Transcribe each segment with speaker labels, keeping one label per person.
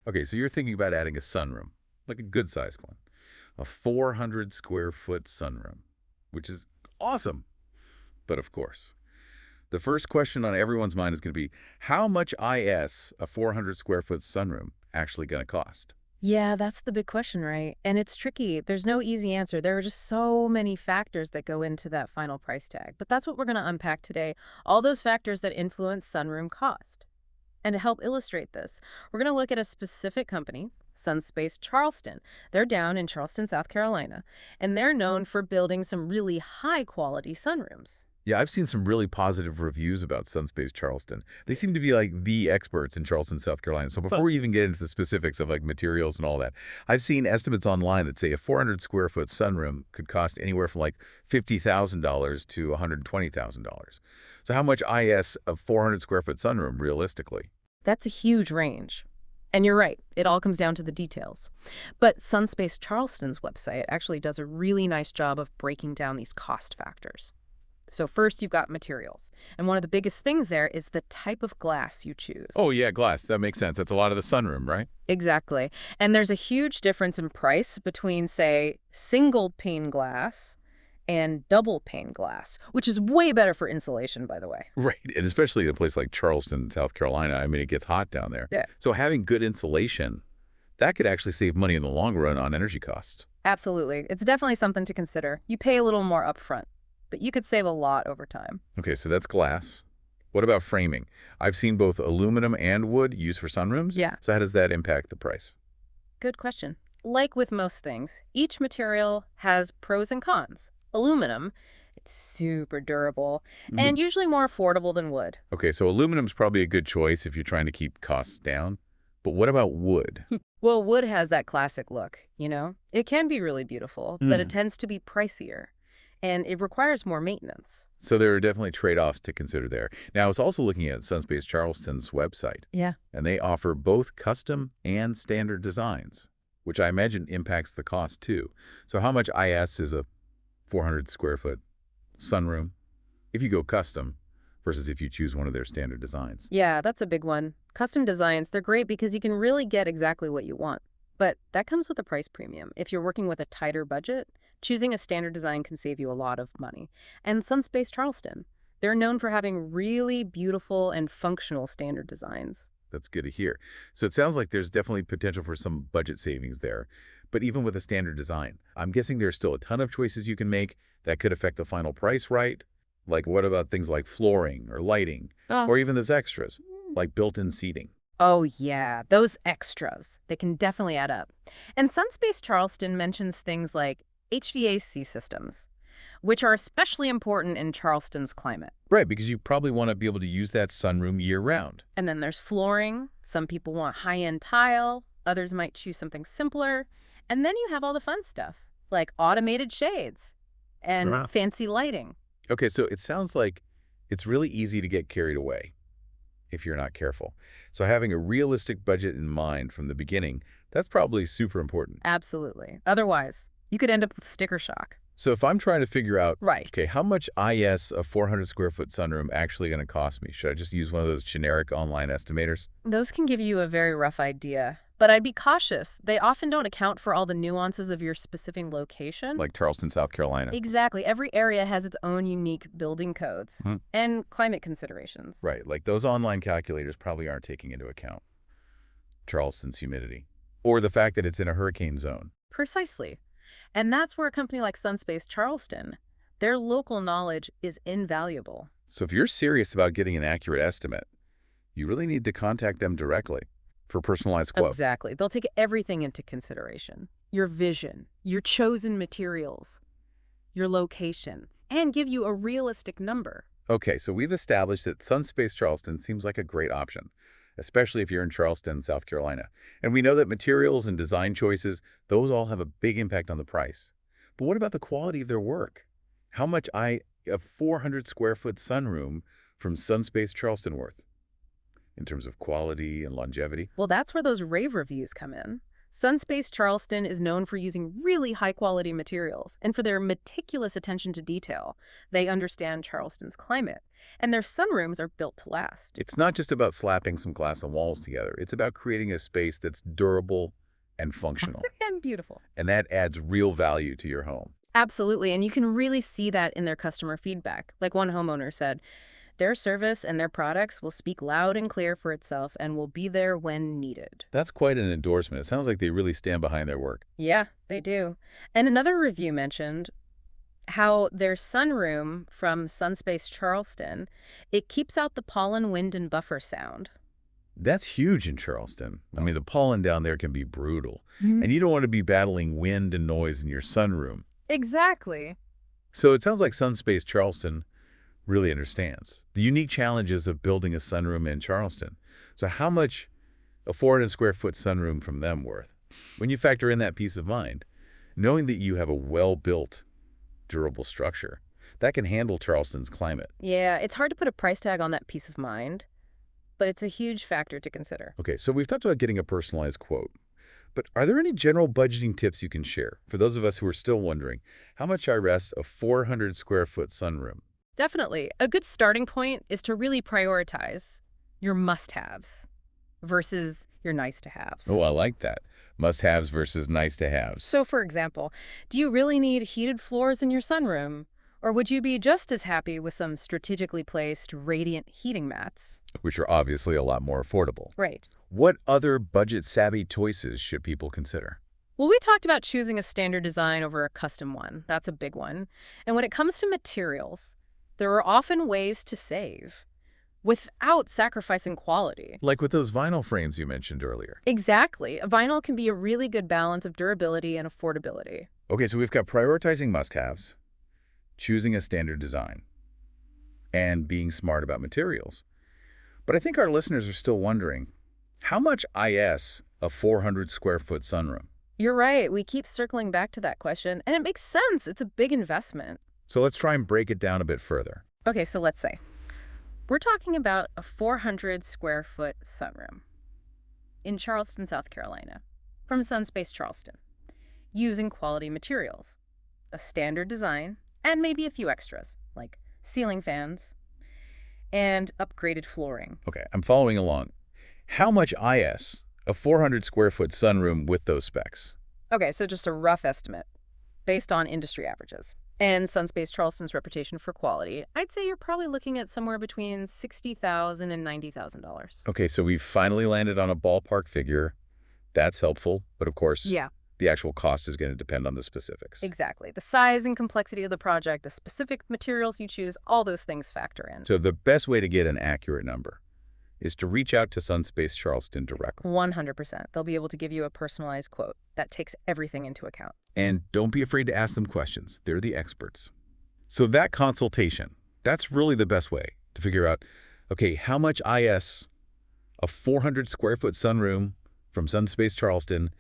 Speaker 1: Okay, so you're thinking about adding a sunroom, like a good-sized one, a 400 square foot sunroom, which is awesome. But of course, the first question on everyone's mind is going to be, how much IS a 400 square foot sunroom actually going to cost?
Speaker 2: Yeah, that's the big question, right? And it's tricky. There's no easy answer. There are just so many factors that go into that final price tag. But that's what we're going to unpack today. All those factors that influence sunroom cost. And to help illustrate this, we're going to look at a specific company, Sunspace Charleston. They're down in Charleston, South Carolina, and they're known for building some really high-quality sunrooms.
Speaker 1: Yeah, I've seen some really positive reviews about Sunspace Charleston. They seem to be like the experts in Charleston, South Carolina. So before we even get into the specifics of like materials and all that, I've seen estimates online that say a 400 square foot sunroom could cost anywhere from like $50,000 to $120,000. So how much IS a 400 square foot sunroom realistically?
Speaker 2: That's a huge range. And you're right, it all comes down to the details. But Sunspace Charleston's website actually does a really nice job of breaking down these cost factors. So first, you've got materials. And one of the biggest things there is the type of glass you choose.
Speaker 1: Oh yeah, glass. That makes sense. That's a lot of the sunroom, right?
Speaker 2: Exactly. And there's a huge difference in price between, say, single pane glass and double pane glass, which is way better for insulation, by the way.
Speaker 1: Right, and especially in a place like Charleston, South Carolina. I mean, it gets hot down there.
Speaker 2: Yeah.
Speaker 1: So having good insulation, that could actually save money in the long run on energy costs.
Speaker 2: Absolutely. It's definitely something to consider. You pay a little more upfront, but you could save a lot over time.
Speaker 1: Okay, so that's glass. What about framing? I've seen both aluminum and wood used for sunrooms.
Speaker 2: Yeah.
Speaker 1: So how does that impact the price?
Speaker 2: Good question. Like with most things, each material has pros and cons. Aluminum, it's super durable
Speaker 1: Mhm.
Speaker 2: and usually more affordable than wood.
Speaker 1: Okay, so aluminum's probably a good choice if you're trying to keep costs down. But what about wood?
Speaker 2: Well, wood has that classic look, you know? It can be really beautiful, but it
Speaker 1: Mm.
Speaker 2: tends to be pricier and it requires more maintenance.
Speaker 1: So there are definitely trade-offs to consider there. Now, I was also looking at Sunspace Charleston's website,
Speaker 2: Yeah.
Speaker 1: and they offer both custom and standard designs, which I imagine impacts the cost too. So how much IS is a 400 square foot sunroom if you go custom versus if you choose one of their standard designs?
Speaker 2: Yeah, that's a big one. Custom designs, they're great because you can really get exactly what you want. But that comes with a price premium. If you're working with a tighter budget, choosing a standard design can save you a lot of money. And Sunspace Charleston, they're known for having really beautiful and functional standard designs.
Speaker 1: That's good to hear. So it sounds like there's definitely potential for some budget savings there. But even with a standard design, I'm guessing there's still a ton of choices you can make that could affect the final price, right? Like what about things like flooring or lighting,
Speaker 2: Oh.
Speaker 1: or even those extras, like built-in seating?
Speaker 2: Oh, yeah, those extras. They can definitely add up. And Sunspace Charleston mentions things like HVAC systems, which are especially important in Charleston's climate.
Speaker 1: Right, because you probably want to be able to use that sunroom year-round.
Speaker 2: And then there's flooring. Some people want high-end tile. Others might choose something simpler. And then you have all the fun stuff, like automated shades and
Speaker 1: Wow.
Speaker 2: fancy lighting.
Speaker 1: Okay, so it sounds like it's really easy to get carried away if you're not careful. So having a realistic budget in mind from the beginning, that's probably super important.
Speaker 2: Absolutely. Otherwise, you could end up with sticker shock.
Speaker 1: So if I'm trying to figure out,
Speaker 2: Right.
Speaker 1: okay, how much IS a 400 square foot sunroom actually going to cost me? Should I just use one of those generic online estimators?
Speaker 2: Those can give you a very rough idea, but I'd be cautious. They often don't account for all the nuances of your specific location.
Speaker 1: Like Charleston, South Carolina.
Speaker 2: Exactly. Every area has its own unique building codes
Speaker 1: Hmm.
Speaker 2: and climate considerations.
Speaker 1: Right, like those online calculators probably aren't taking into account Charleston's humidity or the fact that it's in a hurricane zone.
Speaker 2: Precisely. And that's where a company like Sunspace Charleston, their local knowledge is invaluable.
Speaker 1: So if you're serious about getting an accurate estimate, you really need to contact them directly for a personalized quote.
Speaker 2: Exactly. They'll take everything into consideration. Your vision, your chosen materials, your location, and give you a realistic number.
Speaker 1: Okay, so we've established that Sunspace Charleston seems like a great option, especially if you're in Charleston, South Carolina. And we know that materials and design choices, those all have a big impact on the price. But what about the quality of their work? How much a 400 square foot sunroom from Sunspace Charleston worth in terms of quality and longevity?
Speaker 2: Well, that's where those rave reviews come in. Sunspace Charleston is known for using really high-quality materials and for their meticulous attention to detail. They understand Charleston's climate, and their sunrooms are built to last.
Speaker 1: It's not just about slapping some glass and walls together. It's about creating a space that's durable and functional.
Speaker 2: And beautiful.
Speaker 1: And that adds real value to your home.
Speaker 2: Absolutely, and you can really see that in their customer feedback. Like one homeowner said, their service and their products will speak loud and clear for itself and will be there when needed.
Speaker 1: That's quite an endorsement. It sounds like they really stand behind their work.
Speaker 2: Yeah, they do. And another review mentioned how their sunroom from Sunspace Charleston, it keeps out the pollen, wind, and buffer sound.
Speaker 1: That's huge in Charleston. I mean, the pollen down there can be brutal. And you don't want to be battling wind and noise in your sunroom.
Speaker 2: Exactly.
Speaker 1: So it sounds like Sunspace Charleston really understands the unique challenges of building a sunroom in Charleston. So how much a 400 square foot sunroom from them worth? When you factor in that peace of mind, knowing that you have a well-built, durable structure that can handle Charleston's climate.
Speaker 2: Yeah, it's hard to put a price tag on that peace of mind, but it's a huge factor to consider.
Speaker 1: Okay, so we've talked about getting a personalized quote, but are there any general budgeting tips you can share for those of us who are still wondering how much I rest a 400 square foot sunroom?
Speaker 2: Definitely. A good starting point is to really prioritize your must-haves versus your nice-to-haves.
Speaker 1: Oh, I like that. Must-haves versus nice-to-haves.
Speaker 2: So, for example, do you really need heated floors in your sunroom? Or would you be just as happy with some strategically placed radiant heating mats?
Speaker 1: Which are obviously a lot more affordable.
Speaker 2: Right.
Speaker 1: What other budget-savvy choices should people consider?
Speaker 2: Well, we talked about choosing a standard design over a custom one. That's a big one. And when it comes to materials, there are often ways to save without sacrificing quality.
Speaker 1: Like with those vinyl frames you mentioned earlier.
Speaker 2: Exactly. A vinyl can be a really good balance of durability and affordability.
Speaker 1: Okay, so we've got prioritizing must-haves, choosing a standard design, and being smart about materials. But I think our listeners are still wondering, how much is a 400 square foot sunroom?
Speaker 2: You're right. We keep circling back to that question, and it makes sense. It's a big investment.
Speaker 1: So let's try and break it down a bit further.
Speaker 2: Okay, so let's say we're talking about a 400 square foot sunroom in Charleston, South Carolina, from Sunspace Charleston, using quality materials, a standard design, and maybe a few extras, like ceiling fans and upgraded flooring.
Speaker 1: Okay, I'm following along. How much is a 400 square foot sunroom with those specs?
Speaker 2: Okay, so just a rough estimate based on industry averages and Sunspace Charleston's reputation for quality, I'd say you're probably looking at somewhere between $60,000 and $90,000.
Speaker 1: Okay, so we've finally landed on a ballpark figure. That's helpful, but of course,
Speaker 2: Yeah,
Speaker 1: the actual cost is going to depend on the specifics.
Speaker 2: exactly. The size and complexity of the project, the specific materials you choose, all those things factor in.
Speaker 1: So the best way to get an accurate number is to reach out to Sunspace Charleston directly.
Speaker 2: 100%. They'll be able to give you a personalized quote that takes everything into account.
Speaker 1: And don't be afraid to ask them questions. They're the experts. So that consultation, that's really the best way to figure out, okay, how much is a 400 square foot sunroom from Sunspace Charleston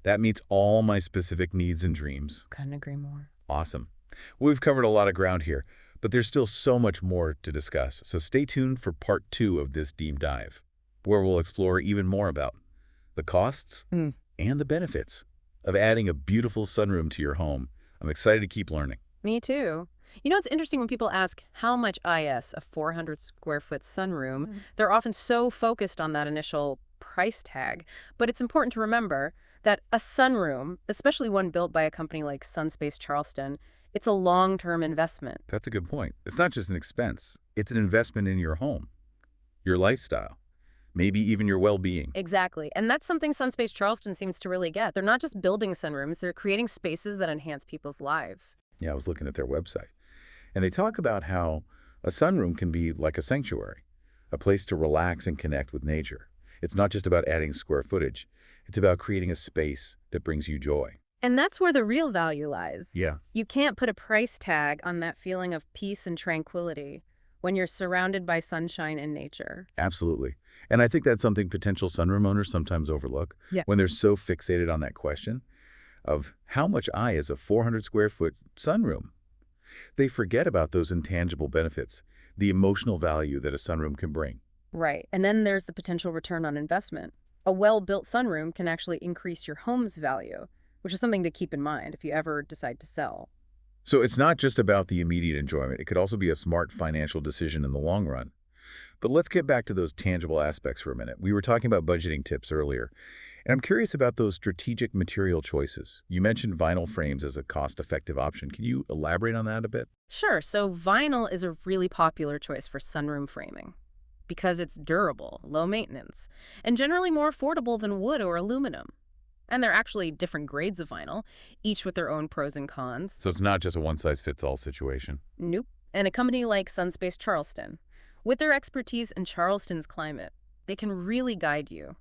Speaker 1: that meets all my specific needs and dreams?
Speaker 2: Couldn't agree more.
Speaker 1: Awesome. We've covered a lot of ground here, but there's still so much more to discuss. So stay tuned for part 2 of this deep dive, where we'll explore even more about the costs and the benefits of adding a beautiful sunroom to your home. I'm excited to keep learning.
Speaker 2: Me too. You know, it's interesting when people ask how much is a 400 square foot sunroom, they're often so focused on that initial price tag. But it's important to remember that a sunroom, especially one built by a company like Sunspace Charleston, it's a long-term investment.
Speaker 1: That's a good point. It's not just an expense. It's an investment in your home, your lifestyle, maybe even your well-being.
Speaker 2: Exactly. And that's something Sunspace Charleston seems to really get. They're not just building sunrooms, they're creating spaces that enhance people's lives.
Speaker 1: Yeah, I was looking at their website. And they talk about how a sunroom can be like a sanctuary, a place to relax and connect with nature. It's not just about adding square footage. It's about creating a space that brings you joy.
Speaker 2: And that's where the real value lies.
Speaker 1: Yeah.
Speaker 2: You can't put a price tag on that feeling of peace and tranquility when you're surrounded by sunshine and nature.
Speaker 1: Absolutely. And I think that's something potential sunroom owners sometimes overlook when they're so fixated on that question of how much is a 400 square foot sunroom. They forget about those intangible benefits, the emotional value that a sunroom can bring.
Speaker 2: Right. And then there's the potential return on investment. A well-built sunroom can actually increase your home's value, which is something to keep in mind if you ever decide to sell.
Speaker 1: So it's not just about the immediate enjoyment. It could also be a smart financial decision in the long run. But let's get back to those tangible aspects for a minute. We were talking about budgeting tips earlier, and I'm curious about those strategic material choices. You mentioned vinyl frames as a cost-effective option. Can you elaborate on that a bit?
Speaker 2: Sure, so vinyl is a really popular choice for sunroom framing because it's durable, low maintenance, and generally more affordable than wood or aluminum. And they're actually different grades of vinyl, each with their own pros and cons.
Speaker 1: So it's not just a one-size-fits-all situation.
Speaker 2: Nope. And a company like Sunspace Charleston, with their expertise in Charleston's climate, they can really guide you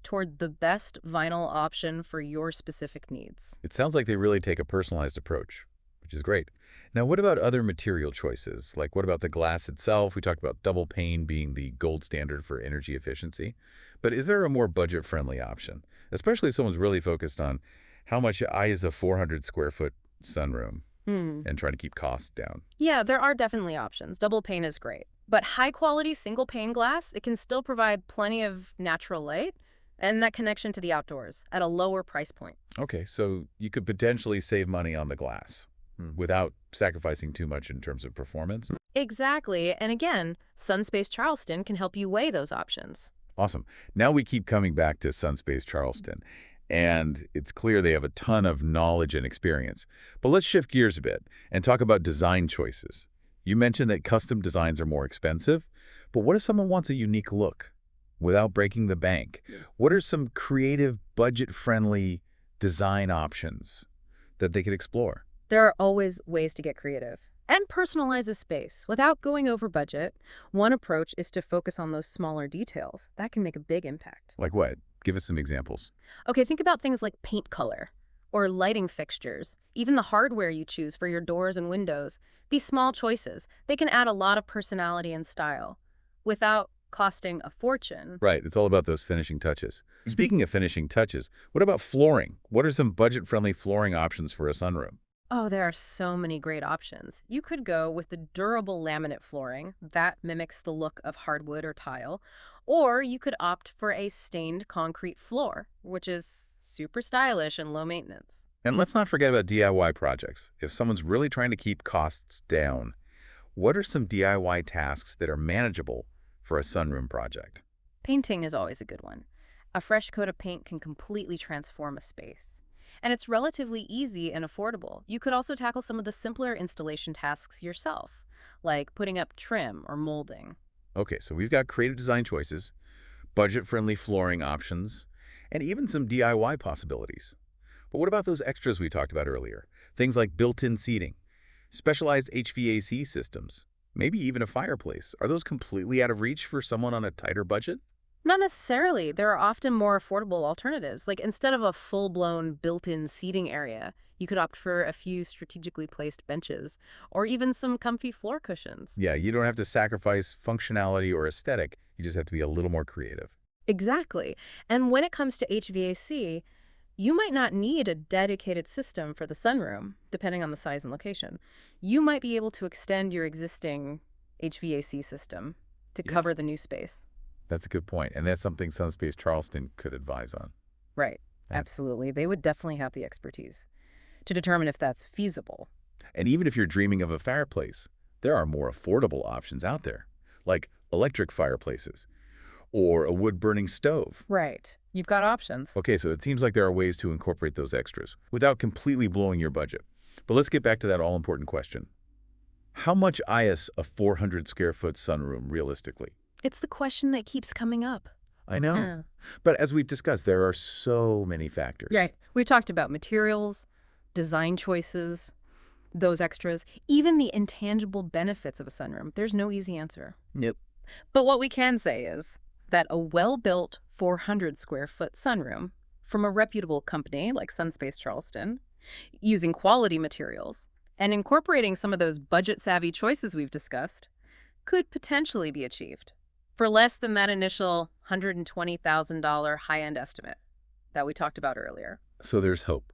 Speaker 2: toward the best vinyl option for your specific needs.
Speaker 1: It sounds like they really take a personalized approach, which is great. Now, what about other material choices? Like, what about the glass itself? We talked about double pane being the gold standard for energy efficiency. But is there a more budget-friendly option, especially if someone's really focused on how much is a 400 square foot sunroom and trying to keep costs down?
Speaker 2: Yeah, there are definitely options. Double pane is great. But high-quality single-pane glass, it can still provide plenty of natural light and that connection to the outdoors at a lower price point.
Speaker 1: Okay, so you could potentially save money on the glass without sacrificing too much in terms of performance.
Speaker 2: Exactly. And again, Sunspace Charleston can help you weigh those options.
Speaker 1: Awesome. Now we keep coming back to Sunspace Charleston, and it's clear they have a ton of knowledge and experience. But let's shift gears a bit and talk about design choices. You mentioned that custom designs are more expensive, but what if someone wants a unique look without breaking the bank? What are some creative, budget-friendly design options that they could explore?
Speaker 2: There are always ways to get creative and personalize a space without going over budget. One approach is to focus on those smaller details. That can make a big impact.
Speaker 1: Like what? Give us some examples.
Speaker 2: Okay, think about things like paint color or lighting fixtures, even the hardware you choose for your doors and windows. These small choices, they can add a lot of personality and style without costing a fortune.
Speaker 1: Right, it's all about those finishing touches. Speaking of finishing touches, what about flooring? What are some budget-friendly flooring options for a sunroom?
Speaker 2: Oh, there are so many great options. You could go with the durable laminate flooring that mimics the look of hardwood or tile, or you could opt for a stained concrete floor, which is super stylish and low maintenance.
Speaker 1: And let's not forget about DIY projects. If someone's really trying to keep costs down, what are some DIY tasks that are manageable for a sunroom project?
Speaker 2: Painting is always a good one. A fresh coat of paint can completely transform a space. And it's relatively easy and affordable. You could also tackle some of the simpler installation tasks yourself, like putting up trim or molding.
Speaker 1: Okay, so we've got creative design choices, budget-friendly flooring options, and even some DIY possibilities. But what about those extras we talked about earlier? Things like built-in seating, specialized HVAC systems, maybe even a fireplace. Are those completely out of reach for someone on a tighter budget?
Speaker 2: Not necessarily. There are often more affordable alternatives. Like instead of a full-blown built-in seating area, you could opt for a few strategically placed benches or even some comfy floor cushions.
Speaker 1: Yeah, you don't have to sacrifice functionality or aesthetic. You just have to be a little more creative.
Speaker 2: Exactly. And when it comes to HVAC, you might not need a dedicated system for the sunroom, depending on the size and location. You might be able to extend your existing HVAC system to cover the new space.
Speaker 1: That's a good point. And that's something Sunspace Charleston could advise on.
Speaker 2: Right.
Speaker 1: Yeah.
Speaker 2: Absolutely. They would definitely have the expertise to determine if that's feasible.
Speaker 1: And even if you're dreaming of a fireplace, there are more affordable options out there, like electric fireplaces or a wood-burning stove.
Speaker 2: Right. You've got options.
Speaker 1: Okay, so it seems like there are ways to incorporate those extras without completely blowing your budget. But let's get back to that all-important question. How much is a 400 square foot sunroom realistically?
Speaker 2: It's the question that keeps coming up.
Speaker 1: I know. But as we've discussed, there are so many factors.
Speaker 2: Right. We've talked about materials, design choices, those extras, even the intangible benefits of a sunroom. There's no easy answer.
Speaker 1: Nope.
Speaker 2: But what we can say is that a well-built 400 square foot sunroom from a reputable company like Sunspace Charleston, using quality materials and incorporating some of those budget-savvy choices we've discussed, could potentially be achieved for less than that initial $120,000 high-end estimate that we talked about earlier.
Speaker 1: So there's hope.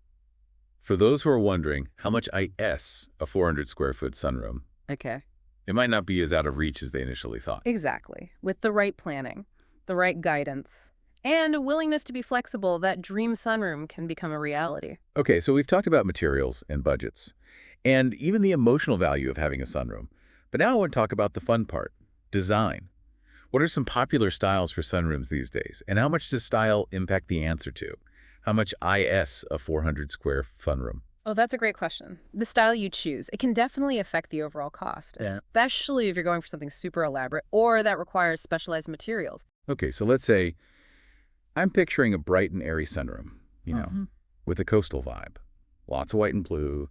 Speaker 1: For those who are wondering how much is a 400 square foot sunroom,
Speaker 2: Okay.
Speaker 1: it might not be as out of reach as they initially thought.
Speaker 2: Exactly. With the right planning, the right guidance, and a willingness to be flexible, that dream sunroom can become a reality.
Speaker 1: Okay, so we've talked about materials and budgets, and even the emotional value of having a sunroom. But now I want to talk about the fun part, design. What are some popular styles for sunrooms these days, and how much does style impact the answer to? How much IS a 400-square sunroom?
Speaker 2: Oh, that's a great question. The style you choose, it can definitely affect the overall cost,
Speaker 1: Yeah.
Speaker 2: especially if you're going for something super elaborate or that requires specialized materials.
Speaker 1: Okay, so let's say I'm picturing a bright and airy sunroom, with a coastal vibe. Lots of white and blue,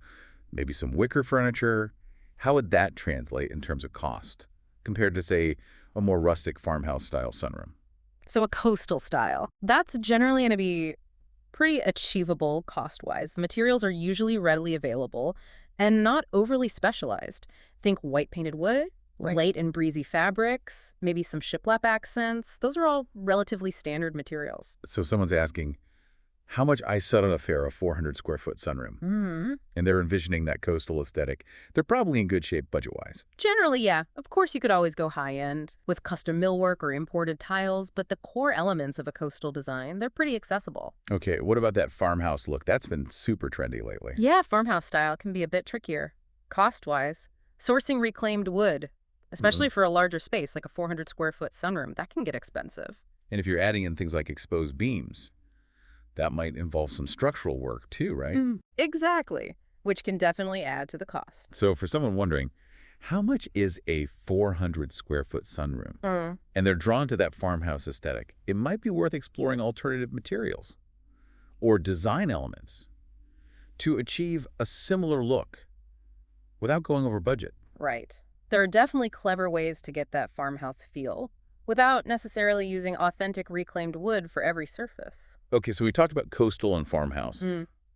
Speaker 1: maybe some wicker furniture. How would that translate in terms of cost compared to, say, a more rustic farmhouse-style sunroom?
Speaker 2: So a coastal style, that's generally going to be pretty achievable cost-wise. The materials are usually readily available and not overly specialized. Think white painted wood,
Speaker 1: Right.
Speaker 2: light and breezy fabrics, maybe some shiplap accents. Those are all relatively standard materials.
Speaker 1: So someone's asking, how much I settle on a fair a 400-square-foot sunroom? And they're envisioning that coastal aesthetic. They're probably in good shape budget-wise.
Speaker 2: Generally, yeah. Of course, you could always go high-end with custom millwork or imported tiles, but the core elements of a coastal design, they're pretty accessible.
Speaker 1: Okay, what about that farmhouse look? That's been super trendy lately.
Speaker 2: Yeah, farmhouse style can be a bit trickier. Cost-wise, sourcing reclaimed wood, especially for a larger space like a 400-square-foot sunroom, that can get expensive.
Speaker 1: And if you're adding in things like exposed beams, that might involve some structural work too, right?
Speaker 2: Exactly, which can definitely add to the cost.
Speaker 1: So for someone wondering, how much is a 400-square-foot sunroom? And they're drawn to that farmhouse aesthetic, it might be worth exploring alternative materials or design elements to achieve a similar look without going over budget.
Speaker 2: Right. There are definitely clever ways to get that farmhouse feel without necessarily using authentic reclaimed wood for every surface.
Speaker 1: Okay, so we talked about coastal and farmhouse,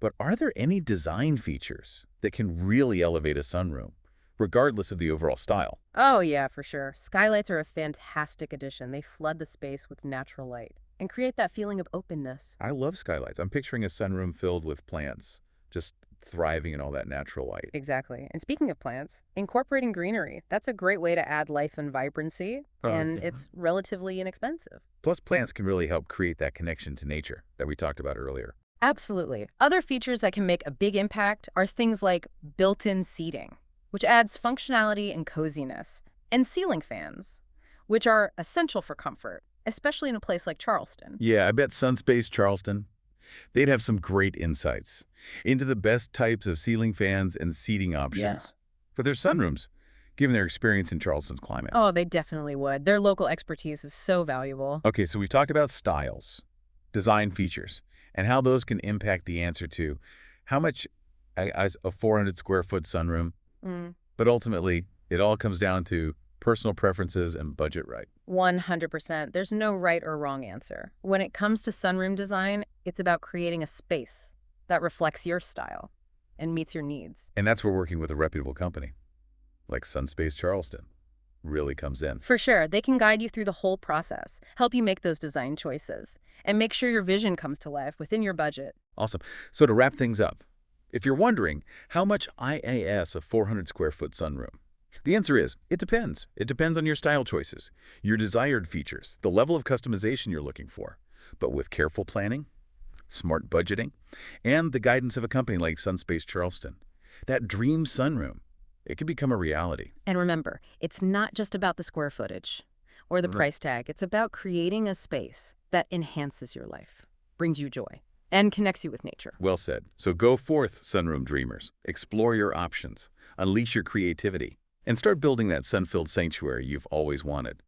Speaker 1: but are there any design features that can really elevate a sunroom, regardless of the overall style?
Speaker 2: Oh, yeah, for sure. Skylights are a fantastic addition. They flood the space with natural light and create that feeling of openness.
Speaker 1: I love skylights. I'm picturing a sunroom filled with plants, just thriving in all that natural light.
Speaker 2: Exactly. And speaking of plants, incorporating greenery, that's a great way to add life and vibrancy, and it's relatively inexpensive.
Speaker 1: Plus, plants can really help create that connection to nature that we talked about earlier.
Speaker 2: Absolutely. Other features that can make a big impact are things like built-in seating, which adds functionality and coziness, and ceiling fans, which are essential for comfort, especially in a place like Charleston.
Speaker 1: Yeah, I bet Sunspace Charleston, they'd have some great insights into the best types of ceiling fans and seating options for their sunrooms, given their experience in Charleston's climate.
Speaker 2: Oh, they definitely would. Their local expertise is so valuable.
Speaker 1: Okay, so we've talked about styles, design features, and how those can impact the answer to how much a 400-square-foot sunroom. But ultimately, it all comes down to personal preferences and budget, right?
Speaker 2: 100%. There's no right or wrong answer. When it comes to sunroom design, it's about creating a space that reflects your style and meets your needs.
Speaker 1: And that's where working with a reputable company like Sunspace Charleston really comes in.
Speaker 2: For sure, they can guide you through the whole process, help you make those design choices, and make sure your vision comes to life within your budget.
Speaker 1: Awesome. So to wrap things up, if you're wondering how much IAS a 400-square-foot sunroom, the answer is, it depends. It depends on your style choices, your desired features, the level of customization you're looking for. But with careful planning, smart budgeting, and the guidance of a company like Sunspace Charleston, that dream sunroom, it can become a reality.
Speaker 2: And remember, it's not just about the square footage or the price tag. It's about creating a space that enhances your life, brings you joy, and connects you with nature.
Speaker 1: Well said. So go forth, sunroom dreamers. Explore your options, unleash your creativity, and start building that sun-filled sanctuary you've always wanted.